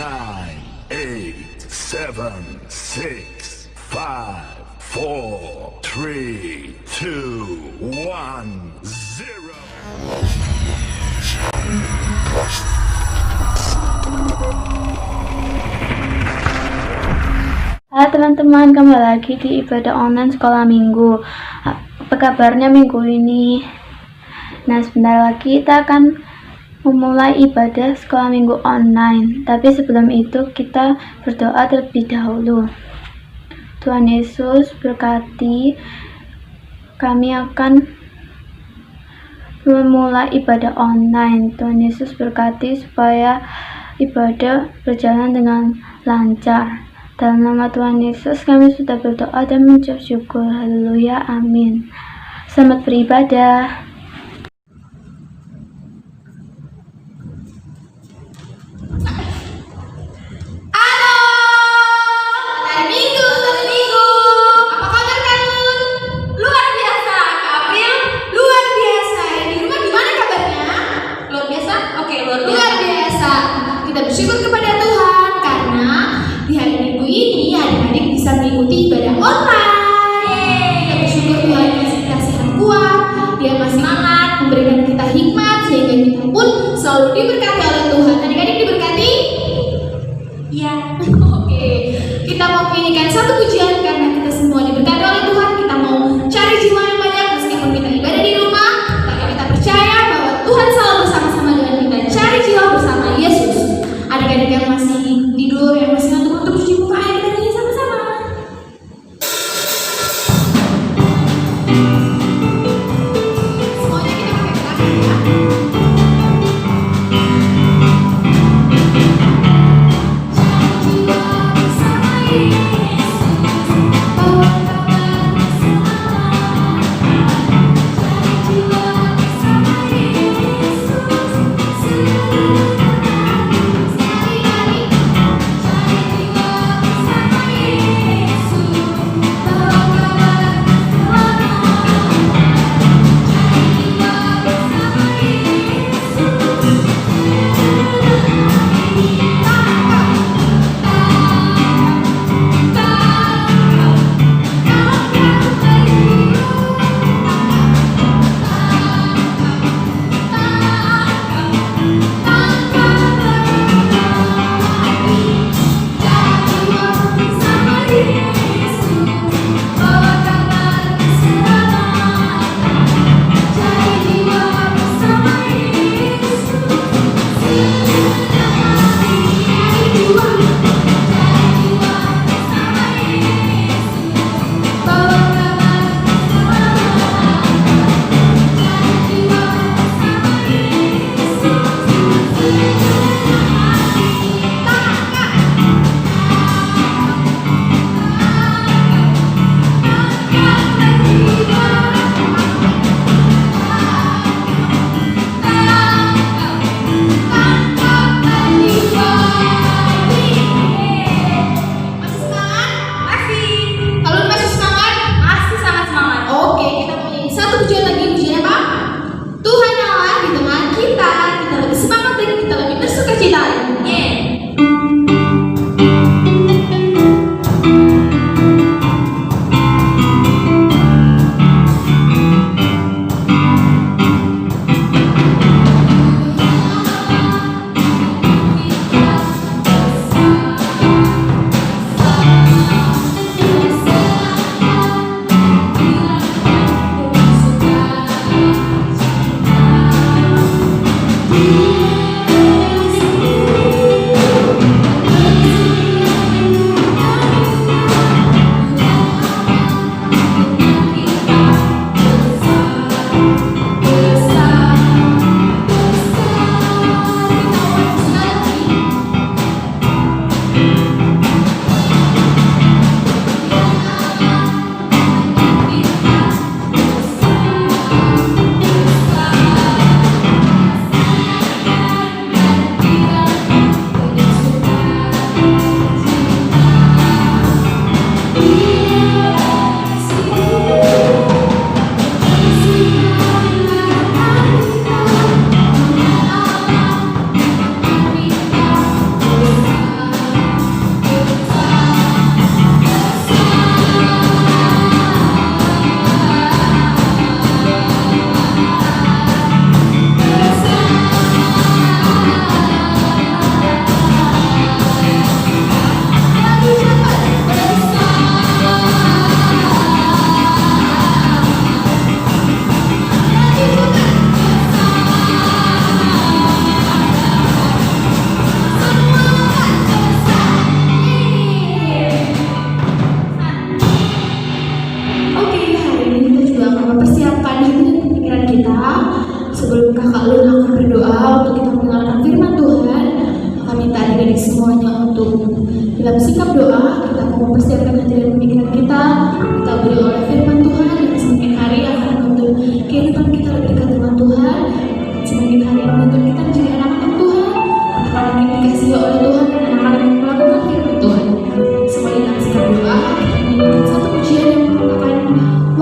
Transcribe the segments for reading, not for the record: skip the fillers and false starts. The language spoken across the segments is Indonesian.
Nine, eight, seven, six, five, four, three, two, one, zero. Halo teman-teman, kembali lagi di ibadah online sekolah minggu. Apa kabarnya minggu ini? Nah, sebentar lagi kita akan memulai ibadah sekolah minggu online. Tapi sebelum itu kita berdoa terlebih dahulu. Tuhan Yesus berkati, kami akan memulai ibadah online. Tuhan Yesus berkati supaya ibadah berjalan dengan lancar. Dalam nama Tuhan Yesus kami sudah berdoa dan mengucap syukur. Haleluya, amin. Selamat beribadah. Kita bersyukur kepada Tuhan karena di hari Minggu ini adik-adik bisa mengikuti ibadah online. Kita bersyukur Tuhan kasih kasihan kuat, dia masih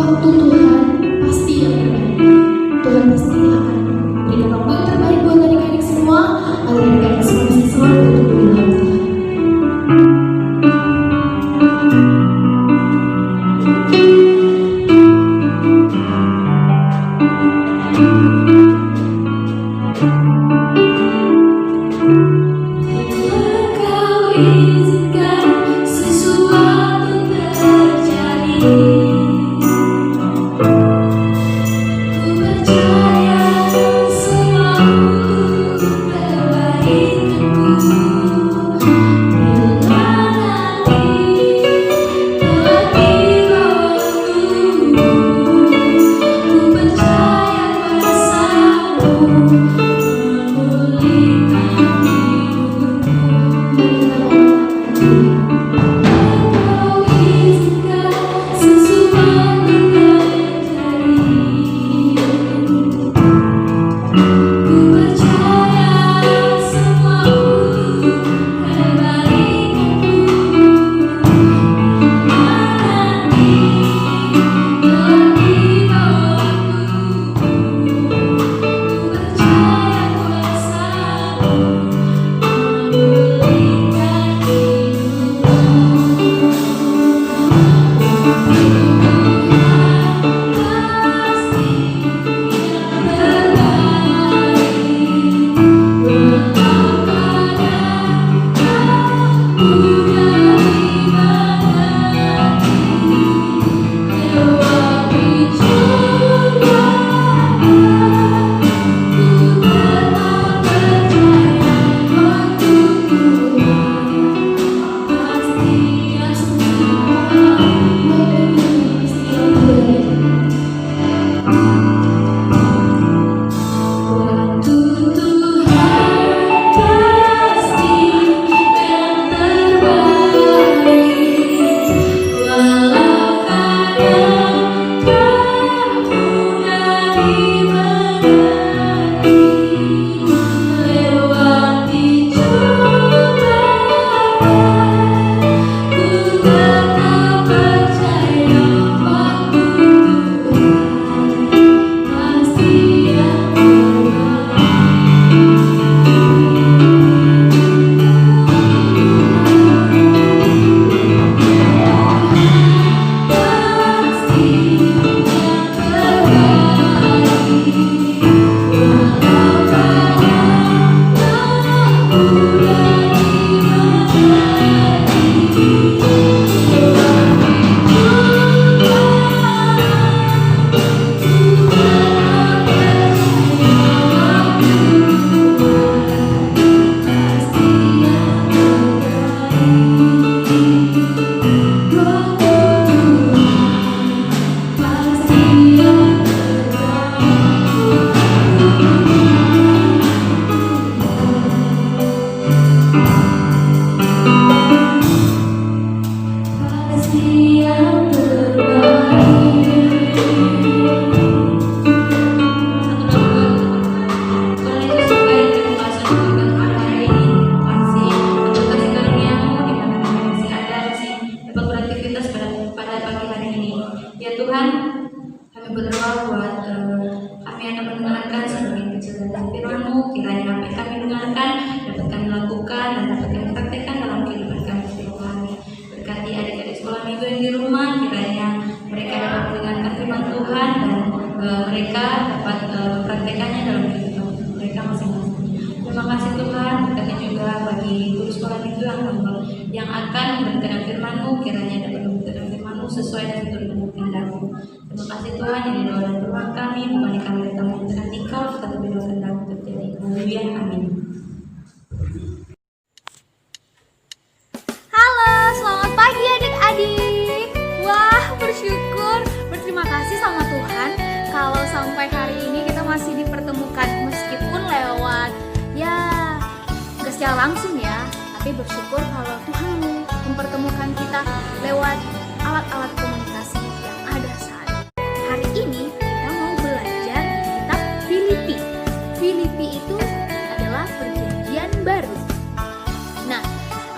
waktu Tuhan pasti yang terbaik. Tuhan pasti akan berikan waktu yang terbaik buat adik-adik semua, agar adik-adik semua bisa selalu bertumbuh di dalam Tuhan. Engkau izinkan sesuatu terjadi. Ku percaya semua untuk kebaikanku. Bila nanti telah tiba waktumu, ku percaya kuasa-Mu memulihkan hidupku. Engkau izinkan sesuatu terjadi. Ku percaya semua untuk kebaikanku. Nanti telah tiba waktumu, ku percaya kuasa-Mu memulihkan hidupku. Pasti yang terbaik, walau kadang aku dari mengerti. Lewati cobaan, ku tetap percaya waktu Tuhan pasti yang semua, waktu pasti yang baik. Waktu Tuhan pasti yang terbaik, walau kadang kamu dari mengerti. Lewati cobaan, ku tetap percaya waktu Tuhan pasti yang terbaik. Pasti yang terbaik, walau kadang aku dari mengerti. Lewati cobaan, ku tetap percaya waktu Tuhan pasti yang terbaik. Waktu Tuhan pasti yang pasti yang terbaik. Tuhan Yesus supaya kita masuk ke hari ini masih untuk kasih karunia-Mu di mana kami masih ada masih dapat beraktivitas pada pagi hari ini. Ya Tuhan, kami berdoa buat kami yang dapat mendengarkan sebagian kecil dari firman-Mu, kiranya apa yang kami dengarkan dapat kami lakukan dan dapat kami praktekkan dalam kehidupan kami setiap hari. Berkati adik-adik sekolah minggu yang di rumah, kiranya mereka dapat mendengarkan firman Tuhan dan mereka dapat mempraktekannya dalam kehidupan mereka masing-masing. Terima kasih Tuhan, berkati juga bagi guru sekolah minggu yang akan memberikan firman-Mu, kiranya dapat memberikan firman-Mu sesuai dengan turut kehendak-Mu. Terima kasih Tuhan, ini doa dan doa kami, bukan kami datang memberikan Engkau, tetapi doa kehendak-Mu terjadi. Haleluya, amin. Halo, selamat pagi adik-adik. Wah, bersyukur, berterima kasih sama Tuhan kalau sampai hari ini kita masih dipertemukan meskipun lewat nggak secara langsung ya, tapi bersyukur kalau Tuhan mempertemukan kita lewat alat-alat komunikasi yang ada saat ini. Hari ini kita mau belajar di kitab Filipi. Filipi itu adalah perjanjian baru. Nah,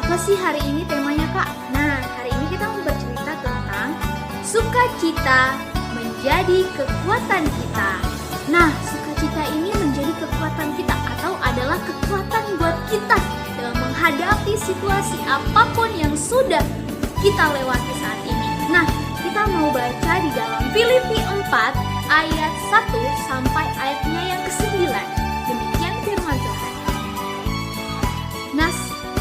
apa sih hari ini temanya Kak? Nah, hari ini kita mau bercerita tentang sukacita menjadi kekuatan kita. Nah, sukacita ini menjadi kekuatan kita atau adalah kekuatan buat kita dalam menghadapi situasi apapun yang sudah kita lewati saat ini. Nah, kita mau baca di dalam Filipi 4 ayat 1 sampai ayatnya yang ke-9. Demikian firman Tuhan. Nah,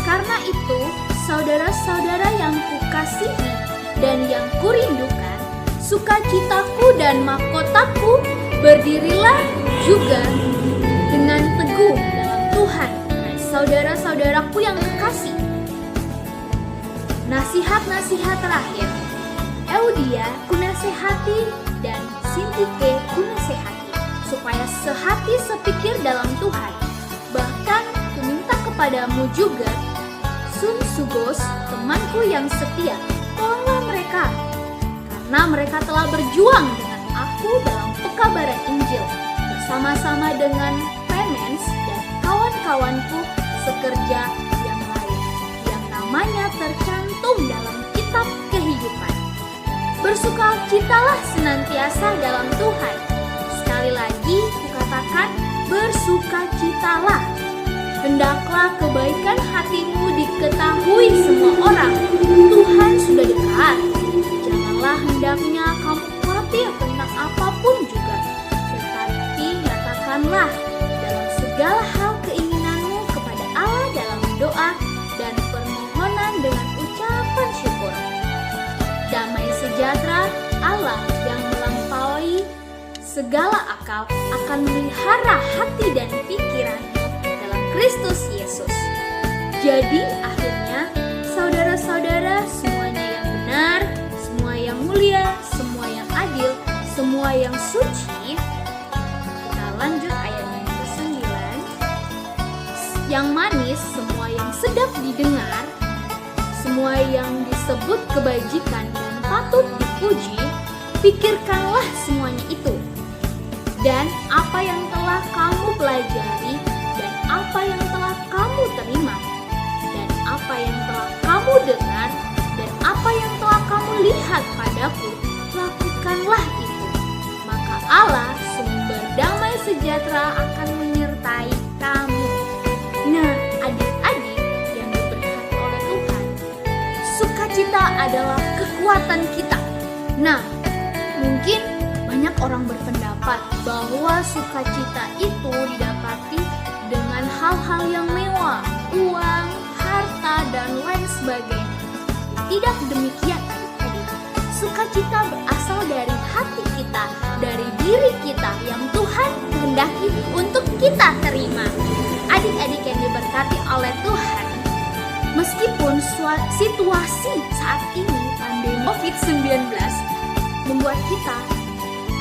karena itu, saudara-saudara yang kukasihi dan yang kurindukan, sukacitaku dan mahkotaku, berdirilah juga dengan teguh dalam Tuhan. Nah, saudara-saudaraku yang kekasih, nasihat-nasihat terakhir, Eudia kunasehati dan Sintike kunasehati, supaya sehati sepikir dalam Tuhan. Bahkan kuminta kepadamu juga, Sunsugos, temanku yang setia, tolonglah mereka, karena mereka telah berjuang dengan aku dalam pekabaran Injil, bersama-sama dengan Clemens dan kawan-kawanku sekerja yang lain, yang namanya tercantum dalam kitab kehidupan. Bersukacitalah senantiasa dalam Tuhan. Sekali lagi kukatakan, bersukacitalah. Hendaklah kebaikan hatimu diketahui semua orang. Tuhan sudah dekat. Janganlah hendaknya kamu khawatir tentang apapun juga. Tetapi nyatakanlah dalam segala hal keinginanmu kepada Allah dalam doa dan permohonan dengan ucapan syukur. Damai sejahtera Allah yang melampaui segala akal akan memelihara hati dan pikiran dalam Kristus Yesus. Jadi akhirnya, saudara-saudara, semuanya yang benar, semua yang mulia, semua yang adil, semua yang suci. Kita lanjut ayat yang ke-9. Yang manis, semua yang sedap didengar, semua yang disebut kebajikan dan patut dipuji, pikirkanlah semuanya itu. Dan apa yang telah kamu pelajari, dan apa yang telah kamu terima, dan apa yang telah kamu dengar, dan apa yang telah kamu lihat padaku, lakukanlah itu. Maka Allah, sumber damai sejahtera, akan menyertai kamu. Nah, adik-adik yang diberkati oleh Tuhan, sukacita adalah kekuatan kita. Nah, mungkin banyak orang berpendapat bahwa sukacita itu didapati dengan hal-hal yang mewah, uang, harta, dan lain sebagainya. Tidak demikian, adik-adik. Sukacita berasal dari hati kita, dari diri kita yang Tuhan kehendaki untuk kita terima. Adik-adik yang diberkati oleh Tuhan, meskipun situasi saat ini pandemi COVID-19 membuat kita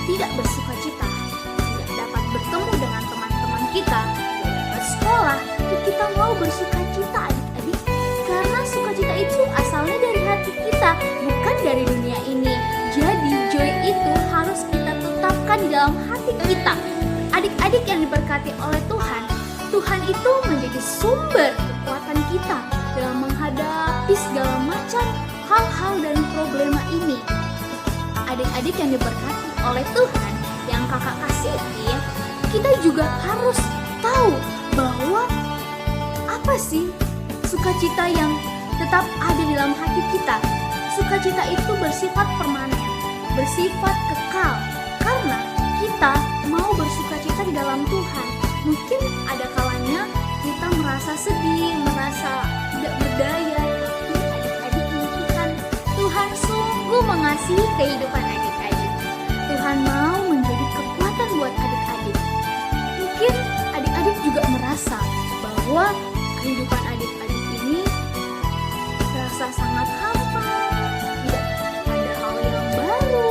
tidak bersukacita, tidak dapat bertemu dengan teman-teman kita, tidak dapat sekolah, kita mau bersukacita, adik-adik, karena sukacita itu asalnya dari hati kita, bukan dari dunia ini. Jadi joy itu harus kita tetapkan di dalam hati kita. Adik-adik yang diberkati oleh Tuhan, Tuhan itu menjadi sumber kekuatan kita dalam menghadapi segala macam hal-hal dan problema ini. Adik-adik yang diberkati oleh Tuhan, yang kakak kasihi, kita juga harus tahu bahwa apa sih sukacita yang tetap ada di dalam hati kita. Sukacita itu bersifat permanen, bersifat kekal, karena kita mau bersukacita di dalam Tuhan. Mungkin ada kalanya kita merasa sedih, merasa tidak berdaya, tapi adik-adik Tuhan, Tuhan sungguh mengasihi kehidupan adik-adik. Tuhan mau menjadi kekuatan buat adik-adik. Mungkin adik-adik juga merasa bahwa kehidupan adik-adik ini terasa sangat hampa, tidak ada hal yang baru,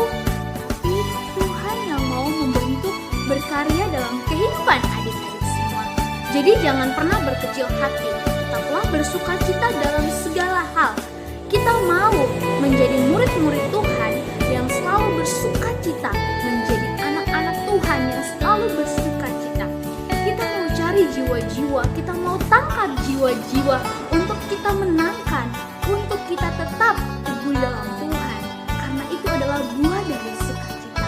tapi Tuhan yang mau membentuk, berkarya dalam kehidupan adik-adik semua. Jadi jangan pernah berkecil hati, tetaplah bersukacita dalam segala hal. Kita mau menjadi murid-murid Tuhan yang selalu bersukacita, menjadi anak-anak Tuhan yang selalu bersukacita. Kita mau cari jiwa-jiwa, kita mau tangkap jiwa-jiwa untuk kita menangkan, untuk kita tetap teguh dalam Tuhan, karena itu adalah buah dari sukacita.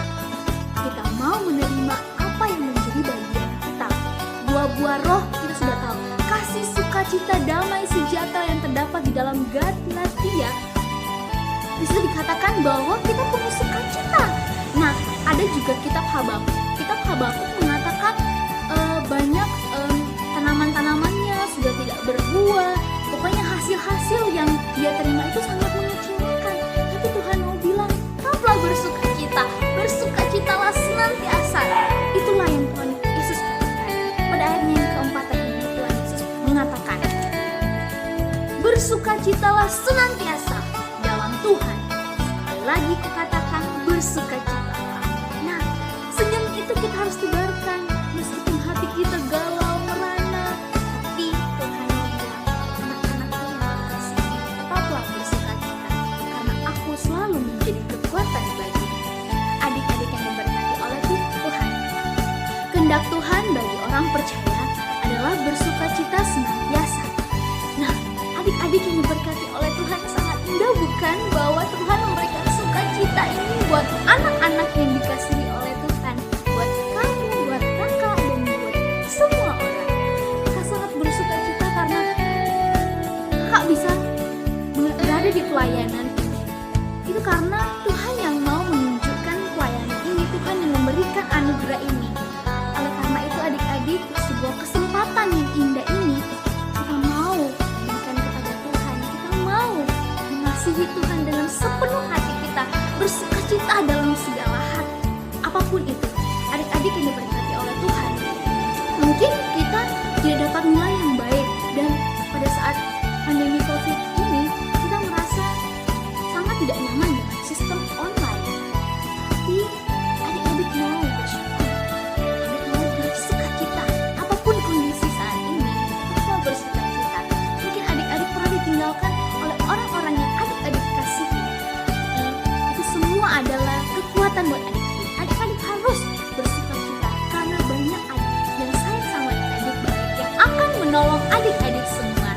sukacita, damai, sejahtera yang terdapat di dalam Galatia, bisa dikatakan bahwa kita punya sukacita. Nah, ada juga kitab Habakuk. Kitab Habakuk mengatakan banyak tanaman-tanamannya sudah tidak berbuah. Pokoknya hasil-hasil yang dia terima itu sangat mengecewakan. Tapi Tuhan mau bilang, tetaplah bersukacita, bersukacitalah senantiasa. Itulah yang Tuhan Yesus katakan. Pada ayatnya yang keempat tadi, Tuhan Yesus mengatakan, bersukacitalah senantiasa dalam Tuhan. Sekali lagi kukatakan, bersukacitalah. Nah, senyum itu kita harus tebarkan meskipun hati kita galau, merana. Tapi Tuhan bilang, anak-anakku yang terkasih, tetaplah bersukacita, karena aku selalu menjadi kekuatan bagi adik-adik yang diberkati oleh Tuhan. Kehendak Tuhan bagi orang percaya adalah bersukacita senantiasa. Nah, adik-adik yang diberkati oleh Tuhan, sangat indah bukan bahwa Tuhan memberikan sukacita ini buat anak-anak yang dikasihi oleh Tuhan, buat kamu, buat kakak, dan buat semua orang. Kakak sangat bersukacita karena kakak bisa berada di pelayanan ini. Itu karena Tuhan yang mau menunjukkan pelayanan ini, Tuhan yang memberikan anugerah ini. Oleh karena itu adik-adik, sebuah kesempatan yang indah ini kita mau berikan kepada Tuhan. Kita mau mengasihi Tuhan dengan sepenuh hati kita, bersukacita dalam segala hal, apapun itu. Adik-adik yang diberkati oleh Tuhan, mungkin kita tidak dapat nilai yang baik, dan pada saat pandemi COVID ini kita merasa sangat tidak nyaman dengan sistem online. Tapi adik-adik mau bersyukur, adik mau bersukacita, apapun kondisi saat ini, kita mau bersukacita. Mungkin adik-adik pernah ditinggalkan oleh orang-orang yang adik-adik kasihi. Itu semua adalah kekuatan buat adik-adik. Adik-adik harus bersukacita karena banyak adik yang sayang sama adik baik yang akan menolong adik-adik semua.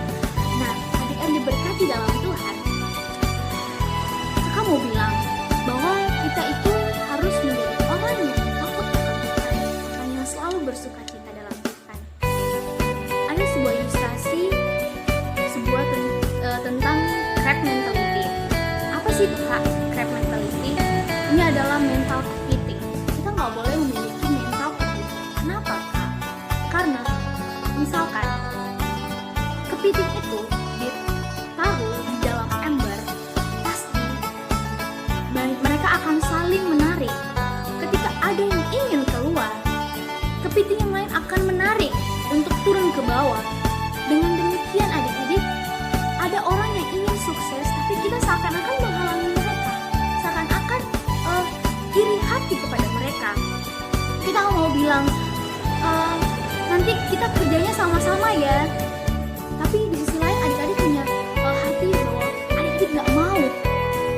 Nah, adik-adik diberkati dalam Tuhan. Kakak mau bilang bahwa kita itu harus menjadi orang yang takut akan Tuhan, orang yang selalu bersukacita dalam Tuhan. Ada sebuah ilustrasi, tentang crab mentality. Apa sih itu Kak, crab mentality? Ini adalah mental kepiting. Kita nggak boleh memiliki mental kepiting. Kenapa Kak? Karena misalkan kepiting itu ditaruh di dalam ember, pasti mereka akan saling menarik. Ketika ada yang ingin keluar, kepiting yang lain akan menarik untuk turun ke bawah. Dengan demikian adik-adik, ada orang yang ingin sukses, tapi kita seakan-akan menghalangi mereka, seakan-akan iri hati kepada mereka. Kita mau bilang, nanti kita kerjanya sama-sama ya. Tapi di sisi lain adik-adik punya hati bahwa adik-adik gak mau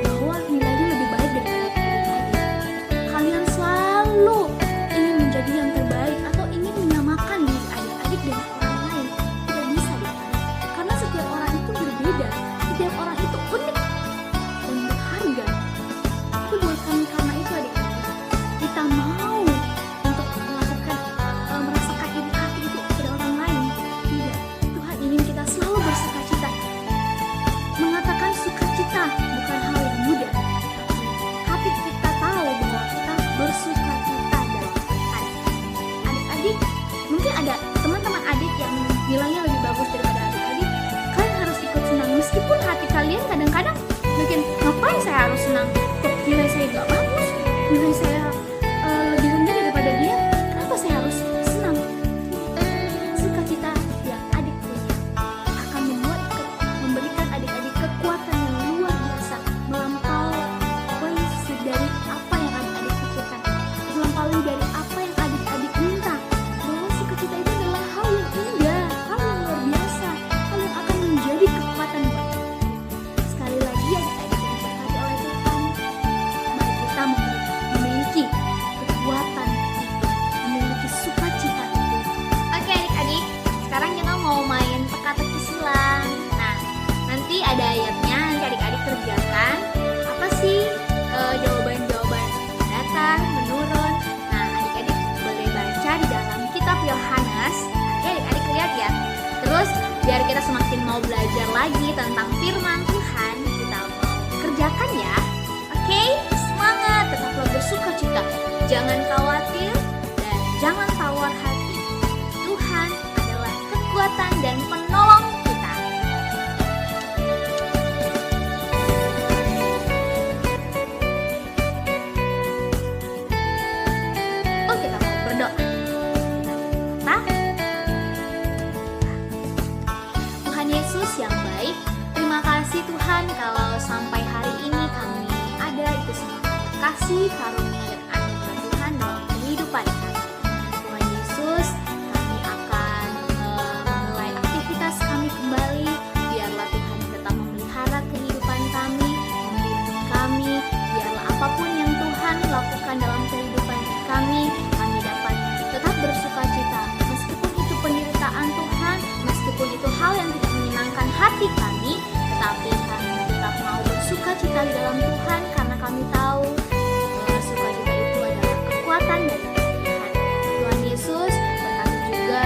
bahwa nilainya lebih baik dari adik-adik. Kalian selalu ingin menjadi yang terbaik atau ingin menyamakan diri adik-adik dengan orang lain. Tidak bisa deh. Karena setiap orang itu berbeda, setiap orang itu unik dan berharga. Itu bukan karena itu adik-adik kita mau untuk melakukan merasakan iri hati itu kepada orang lain. Tidak, Tuhan ingin kita selalu bersukacita. Mengatakan sukacita bukan hal yang mudah, tapi kita tahu bahwa kita bersukacita dalam Tuhan. Adik-adik, mungkin ada teman-teman adik yang nilainya lebih bagus daripada adik-adik. Kalian harus ikut senang meskipun hati kalian kadang-kadang mungkin, ngapain saya harus senang? Kok nilai saya gak bagus, nilai saya lebih rendah daripada dia, kenapa saya harus senang? Sukacita yang adik punya akan memberikan adik-adik kekuatan yang luar biasa, melampaui dari apa yang adik-adik pikirkan, melampaui dari apa yang adik-adik minta. Bahwa sukacita itu adalah hal yang indah, hal yang luar biasa, hal yang akan menjadi kekuatan buat kita. Sekali lagi adik-adik yang diberkati oleh Tuhan, mari kita memiliki lagi tentang firman Tuhan. Kita mau kerjakan ya. Oke, semangat, tetaplah bersukacita. Jangan khawatir dan jangan tawar hati. Tuhan adalah kekuatan dan penolong kita. Oh, kita mau berdoa. Nah, Tuhan Yesus yang baik, terima kasih Tuhan kalau sampai hari ini kami ada, itu semua kasih karunia dan anugerah Tuhan dalam kehidupan kami. Tuhan Yesus, kami akan memulai aktivitas kami kembali. Biarlah Tuhan tetap memelihara kehidupan kami, membimbing kami. Biarlah apapun yang Tuhan lakukan dalam kehidupan kami dapat tetap bersukacita. Meskipun itu penderitaan Tuhan, meskipun itu hal yang tidak menyenangkan hati kami, tetapi kami tetap mau bersukacita di dalam Tuhan, karena kami tahu sukacita itu adalah kekuatan dari Tuhan. Tuhan Yesus, berkati juga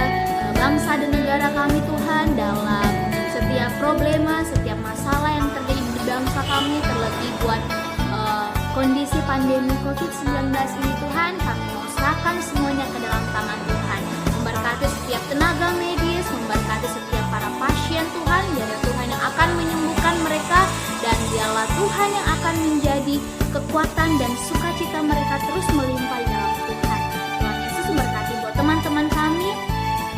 bangsa dan negara kami Tuhan, dalam setiap problema, setiap masalah yang terjadi di bangsa kami, terlebih buat kondisi pandemi COVID-19 ini Tuhan, kami mau serahkan semuanya ke dalam tangan Tuhan. Memberkati setiap tenaga medis, memberkati setiap para pasien Tuhan, biarlah Tuhan yang akan menyembuhkan mereka, dan biarlah Tuhan yang akan menjadi kekuatan dan sukacita mereka terus melimpah di dalam Tuhan. Tuhan Yesus memberkati buat teman-teman kami,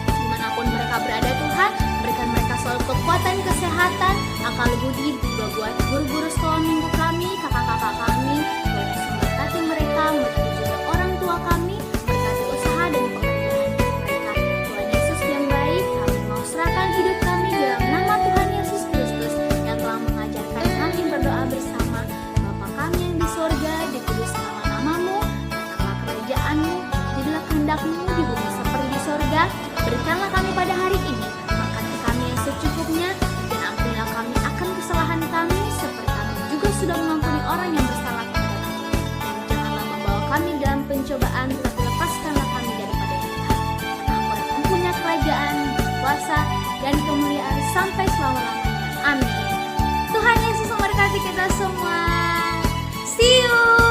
dimanapun mereka berada Tuhan, berikan mereka selalu kekuatan, kesehatan, akal budi, juga buat guru-guru sekolah minggu kami, kakak-kakak kami. Tuhan Yesus memberkati mereka, memberkati juga orang tua kami, berkati usaha dan pekerjaan mereka. Tuhan Yesus yang baik, kami mau serahkan hidup kami dalam nama Tuhan Yesus Kristus yang telah mengajarkan kami berdoa bersama. Bapa kami yang di sorga, dikuduskanlah namamu, datanglah kerajaanmu, jadilah kehendak-mu di bumi seperti di sorga. Berikanlah kami pada hari ini makan kami yang secukupnya, dan ampunilah kami akan kesalahan kami, seperti kami juga sudah mengampuni orang yang bersalah kepada kami. Dan janganlah membawa kami dalam pencobaan, tetapi lepaskanlah kami daripada yang jahat. Karena Engkau yang mempunyai kerajaan, kuasa, dan kemuliaan sampai selama-lamanya. Amin. Tuhan Yesus memberkati kita semua. See you.